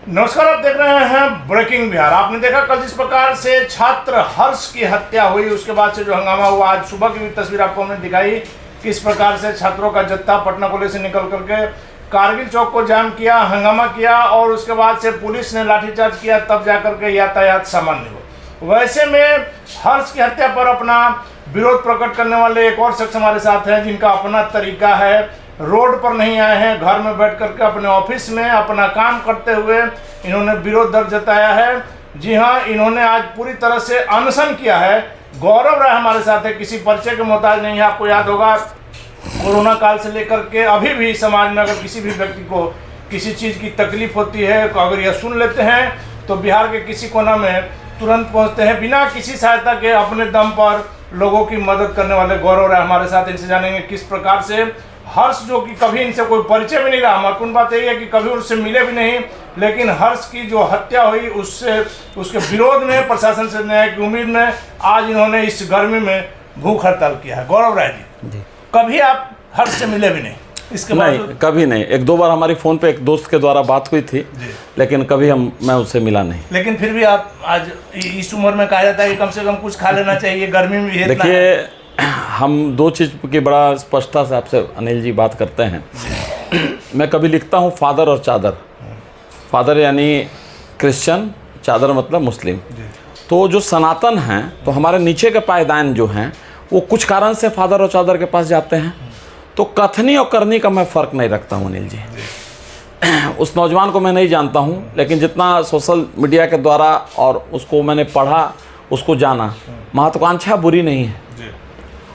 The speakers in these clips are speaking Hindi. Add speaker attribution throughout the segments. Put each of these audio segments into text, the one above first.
Speaker 1: नमस्कार, आप देख रहे हैं ब्रेकिंग बिहार। आपने देखा कल जिस प्रकार से छात्र हर्ष की हत्या हुई, उसके बाद से जो हंगामा हुआ, आज सुबह की भी तस्वीर आपको हमने दिखाई, किस प्रकार से छात्रों का जत्था पटना कॉलेज से निकल करके कारगिल चौक को जाम किया, हंगामा किया और उसके बाद से पुलिस ने लाठीचार्ज किया, तब जाकर के यातायात सामान्य हो। वैसे में हर्ष की हत्या पर अपना विरोध प्रकट करने वाले एक और शख्स हमारे साथ हैं, जिनका अपना तरीका है। रोड पर नहीं आए हैं, घर में बैठ करके अपने ऑफिस में अपना काम करते हुए इन्होंने विरोध दर्ज जताया है। जी हाँ, इन्होंने आज पूरी तरह से अनशन किया है। गौरव राय हमारे साथ है, किसी परिचय के मोहताज नहीं है। आपको याद होगा कोरोना काल से लेकर के अभी भी समाज में अगर किसी भी व्यक्ति को किसी चीज़ की तकलीफ होती है, अगर यह सुन लेते हैं तो बिहार के किसी कोना में तुरंत पहुँचते हैं, बिना किसी सहायता के अपने दम पर लोगों की मदद करने वाले गौरव राय हमारे साथ। इनसे जानेंगे किस प्रकार से हर्ष, जो कि कभी इनसे कोई परिचय भी नहीं रहा, महत्वपूर्ण बात यही है कि कभी उससे मिले भी नहीं, लेकिन हर्ष की जो हत्या हुई उससे, उसके विरोध में, प्रशासन से न्याय की उम्मीद में आज इन्होंने इस गर्मी में भूख हड़ताल किया है। गौरव राय जी, कभी आप हर्ष से मिले भी नहीं? इसके
Speaker 2: नहीं, कभी नहीं। एक दो बार हमारी फ़ोन पे एक दोस्त के द्वारा बात हुई थी, लेकिन कभी मैं उससे मिला नहीं।
Speaker 1: लेकिन फिर भी आप आज इस उम्र में कहा जाता है कि कम से कम कुछ खा लेना चाहिए, गर्मी में भी।
Speaker 2: देखिए, हम दो चीज़ की बड़ा स्पष्टता से आपसे अनिल जी बात करते हैं। मैं कभी लिखता हूँ फादर और चादर। फादर यानी क्रिश्चियन, चादर मतलब मुस्लिम। तो जो सनातन हैं, तो हमारे नीचे के पायदान जो हैं वो कुछ कारण से फादर और चादर के पास जाते हैं। तो कथनी और करनी का मैं फ़र्क नहीं रखता हूँ अनिल जी। उस नौजवान को मैं नहीं जानता हूँ, लेकिन जितना सोशल मीडिया के द्वारा और उसको मैंने पढ़ा, उसको जाना, महत्वाकांक्षा बुरी नहीं है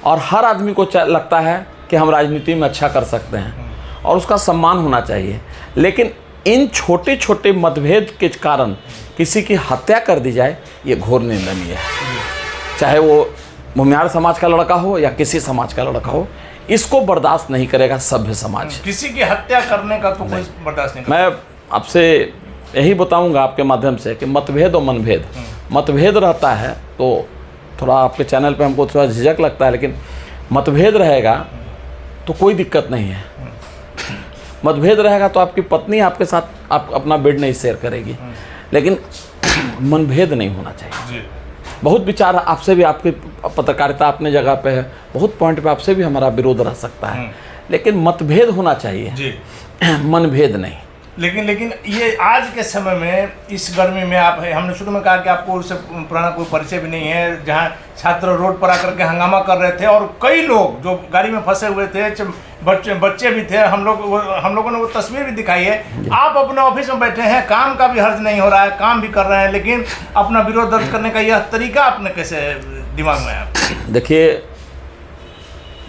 Speaker 2: और हर आदमी को लगता है कि हम राजनीति में अच्छा कर सकते हैं और उसका सम्मान होना चाहिए। लेकिन इन छोटे छोटे मतभेद के कारण किसी की हत्या कर दी जाए, ये घोर निंदनीय है। चाहे वो भूमिहार समाज का लड़का हो या किसी समाज का लड़का हो, इसको बर्दाश्त नहीं करेगा सभ्य समाज।
Speaker 1: किसी की हत्या करने का तो कोई बर्दाश्त नहीं।
Speaker 2: मैं आपसे यही बताऊंगा आपके माध्यम से कि मतभेद और मनभेद, मतभेद रहता है तो थोड़ा आपके चैनल पे हमको थोड़ा झिझक लगता है, लेकिन मतभेद रहेगा तो कोई दिक्कत नहीं है। मतभेद रहेगा तो आपकी पत्नी आपके साथ आप अपना बेड नहीं शेयर करेगी, लेकिन मनभेद नहीं होना चाहिए। बहुत विचार आपसे भी, आपकी पत्रकारिता अपने जगह पे है, बहुत पॉइंट पे आपसे भी हमारा विरोध रह सकता है, लेकिन मतभेद होना चाहिए, मनभेद नहीं।
Speaker 1: लेकिन ये आज के समय में इस गर्मी में आप, हमने शुरू में कहा कि आपको उससे पुराना कोई परिचय भी नहीं है, जहां छात्र रोड पर आकर के हंगामा कर रहे थे और कई लोग जो गाड़ी में फंसे हुए थे, बच्चे भी थे। हम लोगों ने वो तस्वीर भी दिखाई है। आप अपने ऑफिस में बैठे हैं, काम का भी हर्ज नहीं हो रहा है, काम भी कर रहे हैं, लेकिन अपना विरोध दर्ज करने का यह तरीका आपने कैसे दिमाग में आया?
Speaker 2: देखिए,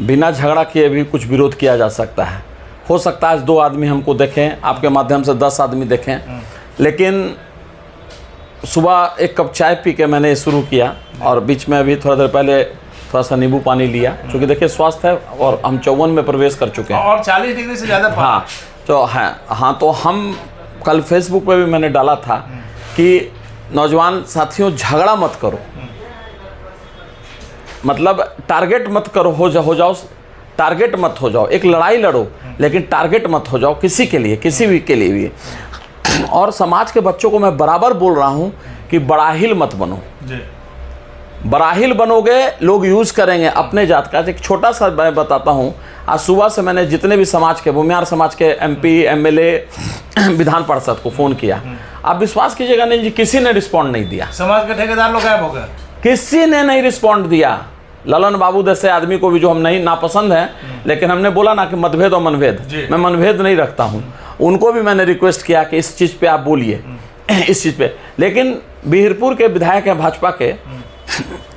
Speaker 2: बिना झगड़ा किए भी कुछ विरोध किया जा सकता है। हो सकता है 2 आदमी हमको देखें, आपके माध्यम से 10 आदमी देखें, लेकिन सुबह एक कप चाय पी के मैंने शुरू किया और बीच में अभी थोड़ा देर पहले थोड़ा सा नींबू पानी लिया, क्योंकि देखिए स्वास्थ्य है और हम 54 में प्रवेश कर चुके हैं
Speaker 1: और 40 डिग्री से ज़्यादा।
Speaker 2: हाँ, तो हाँ, तो हम कल फेसबुक पे भी मैंने डाला था कि नौजवान साथियों, झगड़ा मत करो, मतलब टारगेट मत करो, हो जाओ, टारगेट मत हो जाओ। एक लड़ाई लड़ो, लेकिन टारगेट मत हो जाओ किसी के लिए, किसी भी के लिए भी। और समाज के बच्चों को मैं बराबर बोल रहा हूँ कि बड़ाहिल मत बनो। बड़ाहिल बनोगे, लोग यूज़ करेंगे अपने जात का। एक छोटा सा मैं बताता हूँ, आज सुबह से मैंने जितने भी समाज के, भूमिहार समाज के MP, MLA, विधान पार्षद को फ़ोन किया। आप विश्वास कीजिएगा नहीं जी, किसी ने रिस्पॉन्ड नहीं दिया।
Speaker 1: समाज के ठेकेदार लोग गायब हो गए, किसी
Speaker 2: ने नहीं रिस्पॉन्ड दिया। ललन बाबू जैसे आदमी को भी जो हम नहीं नापसंद है, लेकिन हमने बोला ना कि मतभेद और मनभेद, मैं मनभेद नहीं रखता हूँ। उनको भी मैंने रिक्वेस्ट किया कि इस चीज़ पे आप बोलिए, इस चीज़ पे। लेकिन बीरपुर के विधायक हैं भाजपा के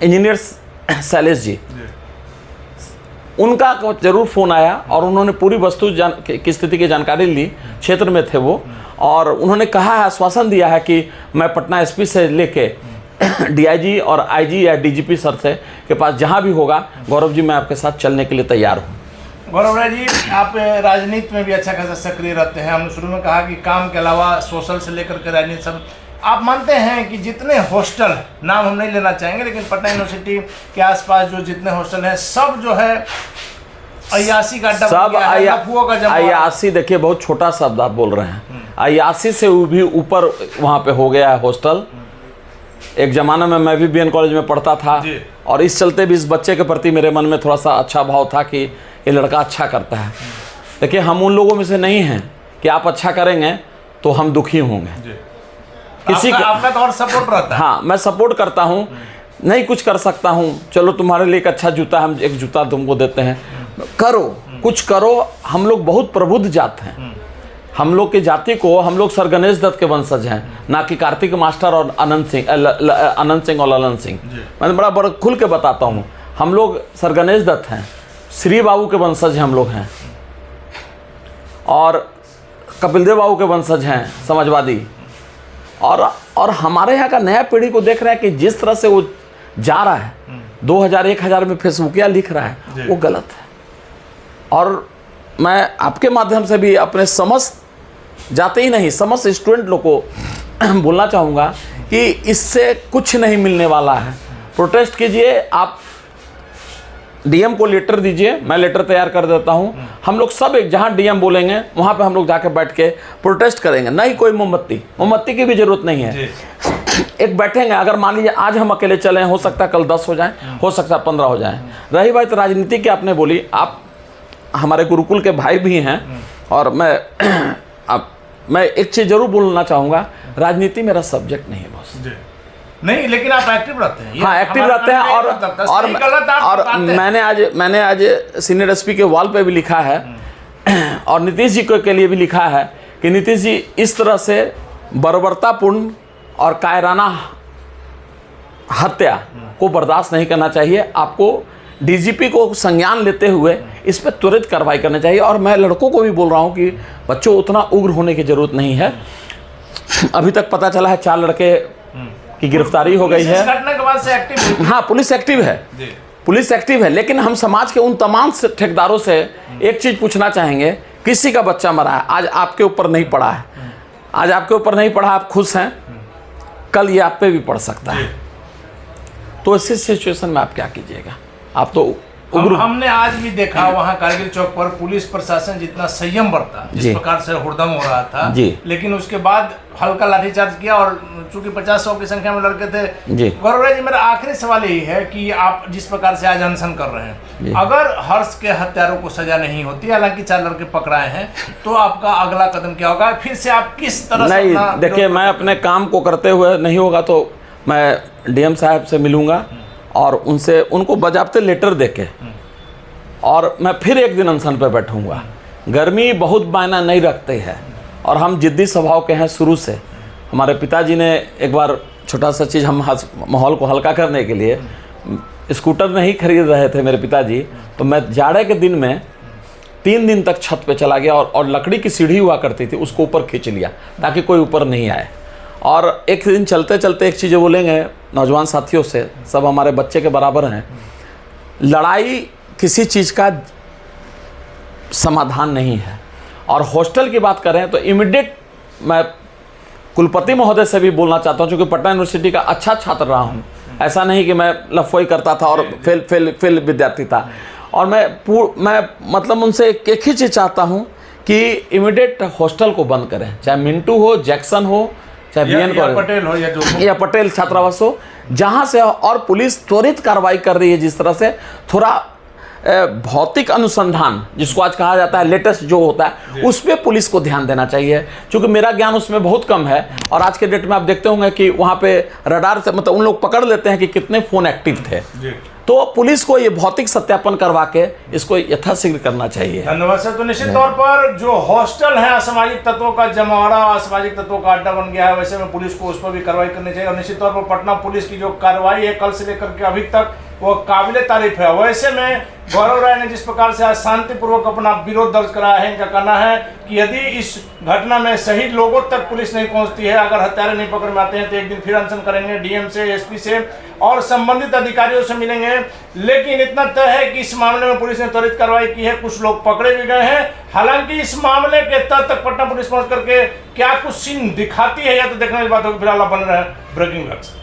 Speaker 2: इंजीनियर शैलेश जी, उनका जरूर फ़ोन आया और उन्होंने पूरी वस्तु की स्थिति की जानकारी ली, क्षेत्र में थे वो, और उन्होंने कहा है, आश्वासन दिया है कि मैं पटना SP से लेके DIG और IG या DGP सर से के पास जहाँ भी होगा, गौरव जी मैं आपके साथ चलने के लिए तैयार हूँ।
Speaker 1: गौरव राय जी, आप राजनीति में भी अच्छा खासा सक्रिय रहते हैं। हमने शुरू में कहा कि काम के अलावा सोशल से लेकर के राजनीति सब, आप मानते हैं कि जितने हॉस्टल, नाम हम नहीं लेना चाहेंगे, लेकिन पटना यूनिवर्सिटी के आसपास जो जितने हॉस्टल हैं, सब जो है अयासी का अड्डा
Speaker 2: सब
Speaker 1: बन गया है, लफुओं का जमावड़ा।
Speaker 2: अयासी देखिए बहुत छोटा शब्द आप बोल रहे हैं। अयासी से भी ऊपर वहाँ पे हो गया है हॉस्टल। एक ज़माना में मैं भी बीएन कॉलेज में पढ़ता था
Speaker 1: जी।
Speaker 2: और इस चलते भी इस बच्चे के प्रति मेरे मन में थोड़ा सा अच्छा भाव था कि ये लड़का अच्छा करता है। देखिए हम उन लोगों में से नहीं हैं कि आप अच्छा करेंगे तो हम दुखी होंगे।
Speaker 1: जी।
Speaker 2: किसी
Speaker 1: आपका तो और सपोर्ट रहता है।
Speaker 2: हाँ, मैं सपोर्ट करता हूँ, नहीं कुछ कर सकता हूँ, चलो तुम्हारे लिए एक अच्छा जूता, हम एक जूता तुमको देते हैं, करो कुछ करो। हम लोग बहुत प्रबुद्ध जात हैं। हम लोग की जाति को, हम लोग सर गणेश दत्त के वंशज हैं, ना कि कार्तिक मास्टर और अनंत सिंह और ललन सिंह। मैं बड़ा खुल के बताता हूँ, हम लोग सर गणेश दत्त हैं, श्री बाबू के वंशज हैं हम लोग हैं, और कपिल देव बाबू के वंशज हैं समाजवादी। और हमारे यहाँ का नया पीढ़ी को देख रहे हैं कि जिस तरह से वो जा रहा है, 2000-1000 में फेसबुकिया लिख रहा है, वो गलत है। और मैं आपके माध्यम से भी अपने समस्त जाते ही नहीं, समस्त स्टूडेंट लोग को बोलना चाहूँगा कि इससे कुछ नहीं मिलने वाला है। प्रोटेस्ट कीजिए, आप डीएम को लेटर दीजिए, मैं लेटर तैयार कर देता हूँ। हम लोग सब एक जहाँ डीएम बोलेंगे वहाँ पे हम लोग जाके बैठ के प्रोटेस्ट करेंगे। नहीं कोई मोमबत्ती की भी ज़रूरत नहीं है। एक बैठेंगे, अगर मान लीजिए आज हम अकेले चले, हो सकता है कल 10 हो जाएं, हो सकता है 15 हो जाएं। रही बात राजनीति की, आपने बोली, आप हमारे गुरुकुल के भाई भी हैं, और मैं एक चीज़ जरूर बोलना चाहूँगा, राजनीति मेरा सब्जेक्ट नहीं है बॉस।
Speaker 1: नहीं, लेकिन आप एक्टिव रहते हैं।
Speaker 2: हाँ, एक्टिव रहते हैं। और मैंने आज सीनियर एसपी के वॉल पे भी लिखा है और नीतीश जी के लिए भी लिखा है कि नीतीश जी इस तरह से बर्बरतापूर्ण और कायराना हत्या को बर्दाश्त नहीं करना चाहिए। आपको डीजीपी को संज्ञान लेते हुए इस पर त्वरित कार्रवाई करनी चाहिए। और मैं लड़कों को भी बोल रहा हूँ कि बच्चों, उतना उग्र होने की जरूरत नहीं है। अभी तक पता चला है 4 लड़के की गिरफ्तारी हो गई है।
Speaker 1: घटना के बाद से एक्टिव।
Speaker 2: हाँ, पुलिस एक्टिव है, पुलिस एक्टिव है। लेकिन हम समाज के उन तमाम ठेकेदारों से एक चीज़ पूछना चाहेंगे, किसी का बच्चा मरा है, आज आपके ऊपर नहीं पड़ा है, आज आपके ऊपर नहीं पड़ा, आप खुश हैं, कल ये आप पे भी पड़ सकता है। तो इसी सिचुएशन में आप क्या कीजिएगा? आप तो
Speaker 1: हमने आज भी देखा वहाँ कारगिल चौक पर पुलिस प्रशासन जितना संयम बरता, जिस प्रकार से हुड़दंग हो रहा था, लेकिन उसके बाद हल्का लाठीचार्ज किया। और चूंकि 50-100 की संख्या में लड़के थे। गौरव राय जी, मेरा आखिरी सवाल यही है कि आप जिस प्रकार से आज अनशन कर रहे हैं, अगर हर्ष के हत्यारों को सजा नहीं होती, हालांकि 4 लड़के पकड़ाए हैं, तो आपका अगला कदम क्या होगा? फिर से आप किस तरह से? नहीं,
Speaker 2: देखिए, मैं अपने काम को करते हुए नहीं होगा तो मैं डीएम साहब से मिलूंगा और उनको बजाबते लेटर देके, और मैं फिर एक दिन अनशन पे बैठूंगा। गर्मी बहुत मायना नहीं रखते हैं और हम जिद्दी स्वभाव के हैं शुरू से। हमारे पिताजी ने एक बार छोटा सा चीज़, हम माहौल को हल्का करने के लिए स्कूटर नहीं खरीद रहे थे मेरे पिताजी, तो मैं जाड़े के दिन में 3 दिन तक छत पे चला गया और लकड़ी की सीढ़ी हुआ करती थी, उसको ऊपर खींच लिया ताकि कोई ऊपर नहीं आए। और एक दिन चलते चलते एक चीज़ बोलेंगे नौजवान साथियों से, सब हमारे बच्चे के बराबर हैं, लड़ाई किसी चीज़ का समाधान नहीं है। और हॉस्टल की बात करें तो इमीडिएट मैं कुलपति महोदय से भी बोलना चाहता हूं, क्योंकि पटना यूनिवर्सिटी का अच्छा छात्र रहा हूं, ऐसा नहीं कि मैं लफोई करता था और फेल विद्यार्थी था। और मैं मतलब उनसे एक ही चीज़ चाहता हूं कि इमीडिएट हॉस्टल को बंद करें, चाहे मिंटू हो, जैक्सन हो, चाहे बीएन कॉलेज
Speaker 1: पटेल हो
Speaker 2: या पटेल छात्रावास हो, जहाँ से। और पुलिस त्वरित कार्रवाई कर रही है, जिस तरह से थोड़ा भौतिक अनुसंधान जिसको आज कहा जाता है लेटेस्ट जो होता है, उस पर पुलिस को ध्यान देना चाहिए, क्योंकि मेरा ज्ञान उसमें बहुत कम है। और आज के डेट में आप देखते होंगे कि वहाँ पे रडार से मतलब उन लोग पकड़ लेते हैं कि कितने फ़ोन एक्टिव थे। तो पुलिस को ये भौतिक सत्यापन करवा के इसको यथाशीघ्र करना चाहिए।
Speaker 1: धन्यवाद सर। तो निश्चित तौर पर जो हॉस्टल है असामाजिक तत्वों का जमावड़ा, असामाजिक तत्वों का अड्डा बन गया है, वैसे में पुलिस को उस पर भी कार्रवाई करनी चाहिए। और निश्चित तौर पर पटना पुलिस की जो कार्रवाई है कल से लेकर के अभी तक, वो काबिले तारीफ है। वैसे में गौरव राय ने जिस प्रकार से आज शांतिपूर्वक अपना विरोध दर्ज कराया है, इनका कहना है कि यदि इस घटना में शहीद लोगों तक पुलिस नहीं पहुंचती है, अगर हत्यारे नहीं पकड़ में आते हैं, तो एक दिन फिर अनशन करेंगे, डीएम से, एसपी से और संबंधित अधिकारियों से मिलेंगे। लेकिन इतना तय है कि इस मामले में पुलिस ने त्वरित कार्रवाई की है, कुछ लोग पकड़े भी गए हैं। हालांकि इस मामले के तह तक पटना पुलिस पहुंच करके क्या कुछ सीन दिखाती है, या तो देखने की बात होगी। फिलहाल बन रहा है ब्रेकिंग न्यूज।